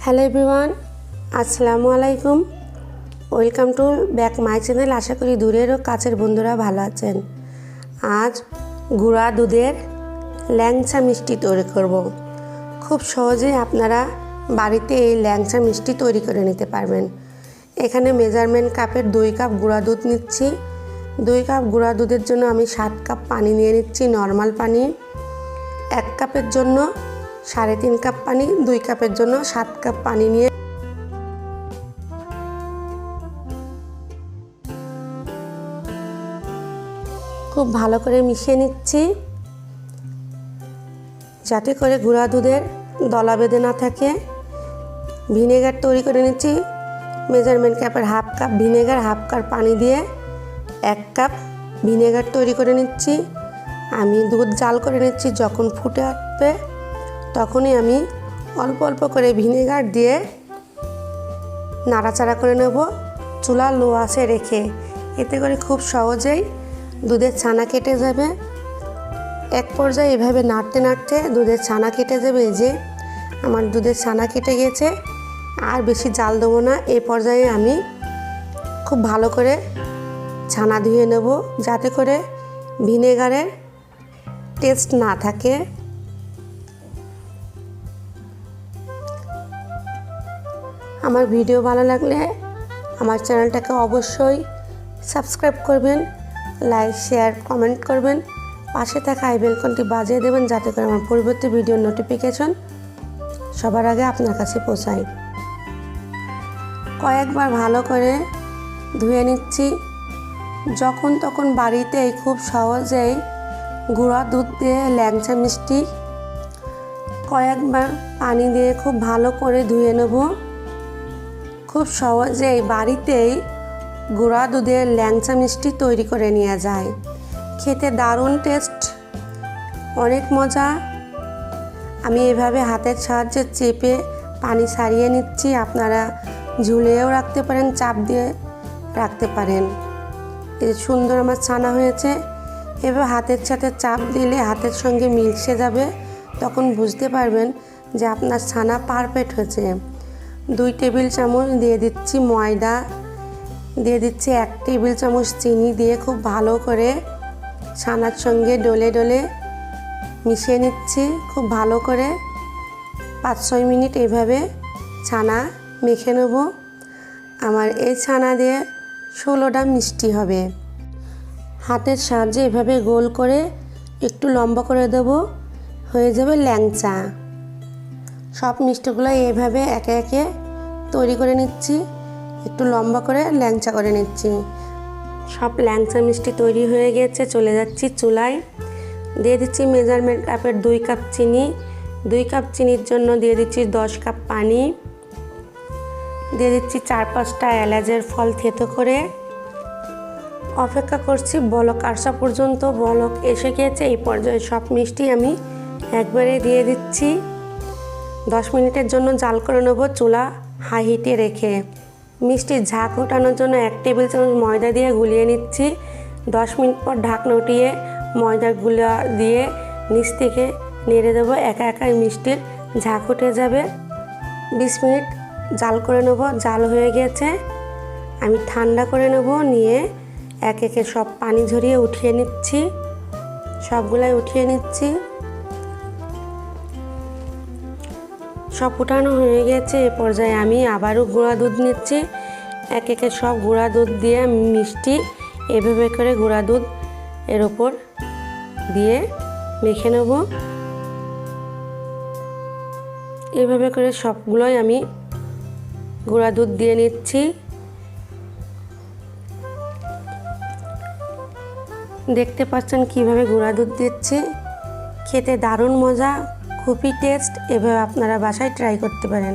Hello everyone, আসসালামু আলাইকুম। Welcome to back my channel. আশা করি দূরের ও কাছের বন্ধুরা ভালো আছেন। আজ গুঁড়া দুধের ল্যাংচা মিষ্টি তৈরি করব। খুব সহজেই আপনারা বাড়িতে এই ল্যাংচা মিষ্টি তৈরি করে নিতে পারবেন। এখানে মেজারমেন্ট কাপের 2 কাপ গুঁড়া দুধ নিচ্ছি। 2 কাপ গুঁড়া দুধের জন্য আমি 7 কাপ পানি নিয়ে নিচ্ছি, নর্মাল পানি। 1 কাপের জন্য 3.5 কাপ পানি, 2 কাপের জন্য 7 কাপ পানি নিয়ে খুব ভালো করে মিশিয়ে নিচ্ছি, যাতে করে গুঁড়া দুধের দলা বেঁধে না থাকে। ভিনেগার তৈরি করে নিচ্ছি। মেজারমেন্ট কাপের 1/2 কাপ ভিনেগার, 1/2 কাপ পানি দিয়ে 1 কাপ ভিনেগার তৈরি করে নিচ্ছি। আমি দুধ জাল করে নিচ্ছি। যখন ফুটে আসবে তখনই আমি অল্প অল্প করে ভিনেগার দিয়ে নাড়াচাড়া করে নেব, চুলা লো আঁচে রেখে। এতে করে খুব সহজেই দুধের ছানা কেটে যাবে। এক পর্যায়ে এভাবে নাড়তে নাড়তে দুধের ছানা কেটে যাবে। এই যে আমার দুধের ছানা কেটে গেছে। আর বেশি জাল দেবো না। এই পর্যায়ে আমি খুব ভালো করে ছানা ধুয়ে নেব, যাতে করে ভিনেগারের টেস্ট না থাকে। আমার ভিডিও ভালো লাগলে আমার চ্যানেলটাকে অবশ্যই সাবস্ক্রাইব করবেন, লাইক শেয়ার কমেন্ট করবেন, পাশে থাকা আই বেলকনটি বাজিয়ে দেবেন, যাতে করে আমার পরবর্তী ভিডিওর নোটিফিকেশন সবার আগে আপনার কাছে পৌঁছায়। কয়েকবার ভালো করে ধুয়ে নিচ্ছি। যখন তখন বাড়িতেই খুব সহজেই গুঁড়া দুধ দিয়ে ল্যাংচা মিষ্টি কয়েকবার পানি দিয়ে খুব ভালো করে ধুয়ে নেব। খুব সহজেই বাড়িতেই গুঁড়া দুধের ল্যাংচা মিষ্টি তৈরি করে নেওয়া যায়। খেতে দারুণ টেস্ট, অনেক মজা। আমি এভাবে হাতের সাহায্যে চেপে পানি ছাড়িয়ে নিচ্ছি। আপনারা ঝুলিয়েও রাখতে পারেন, চাপ দিয়ে রাখতে পারেন। এই সুন্দর আমার ছানা হয়েছে। এভাবে হাতের সাথে চাপ দিলে হাতের সঙ্গে মিশে যাবে, তখন বুঝতে পারবেন যে আপনার ছানা পারফেক্ট হয়েছে। 2 টেবিল চামচ দিয়ে দিচ্ছি ময়দা, দিয়ে দিচ্ছি 1 টেবিল চামচ চিনি দিয়ে খুব ভালো করে ছানার সঙ্গে ডলে ডলে মিশিয়ে নিচ্ছি। খুব ভালো করে 5-6 মিনিট এভাবে ছানা মেখে নেব। আমার এই ছানা দিয়ে 16টা মিষ্টি হবে। হাতের সাহায্যে এভাবে গোল করে একটু লম্বা করে দেব, হয়ে যাবে ল্যাংচা। সব মিষ্টিগুলো এইভাবে একে একে তৈরি করে নিচ্ছি, একটু লম্বা করে ল্যাংচা করে নিচ্ছি। সব ল্যাংচা মিষ্টি তৈরি হয়ে গেছে। চলে যাচ্ছি চুলায়। দিয়ে দিচ্ছি মেজারমেন্ট কাপের 2 কাপ চিনি। 2 কাপ চিনির জন্য দিয়ে দিচ্ছি 10 কাপ পানি। দিয়ে দিচ্ছি 4-5টা এলাচের ফল থেতো করে। অপেক্ষা করছি বলক আসা পর্যন্ত। বলক এসে গিয়েছে। এই পর্যায়ে সব মিষ্টি আমি একবারে দিয়ে দিচ্ছি। 10 মিনিটের জন্য জাল করে নেব, চুলা হাই হিটে রেখে। মিষ্টির ঝাঁক ওঠানোর জন্য 1 টেবিল চামচ ময়দা দিয়ে গুলিয়ে নিচ্ছি। 10 মিনিট পর ঢাকনা উঠিয়ে ময়দা গুলা দিয়ে নিচ থেকে নেড়ে দেবো। একা একাই মিষ্টির ঝাঁক উঠে যাবে। 20 মিনিট জাল করে নেব। জাল হয়ে গেছে। আমি ঠান্ডা করে নেব, নিয়ে এক একে সব পানি ঝরিয়ে উঠিয়ে নিচ্ছি। সবগুলাই উঠিয়ে নিচ্ছি। সব উঠানো হয়ে গেছে। এ পর্যায়ে আমি আবারও গুঁড়া দুধ নিচ্ছি। এক একে সব গুঁড়া দুধ দিয়ে মিষ্টি এভাবে করে গুঁড়া দুধ এর ওপর দিয়ে মেখে নেব। এভাবে করে সবগুলোই আমি গুঁড়া দুধ দিয়ে নিচ্ছি। দেখতে পাচ্ছেন কিভাবে গুঁড়া দুধ দিচ্ছি। খেতে দারুণ মজা, খুবই টেস্ট। এভাবে আপনারা বাসায় ট্রাই করতে পারেন।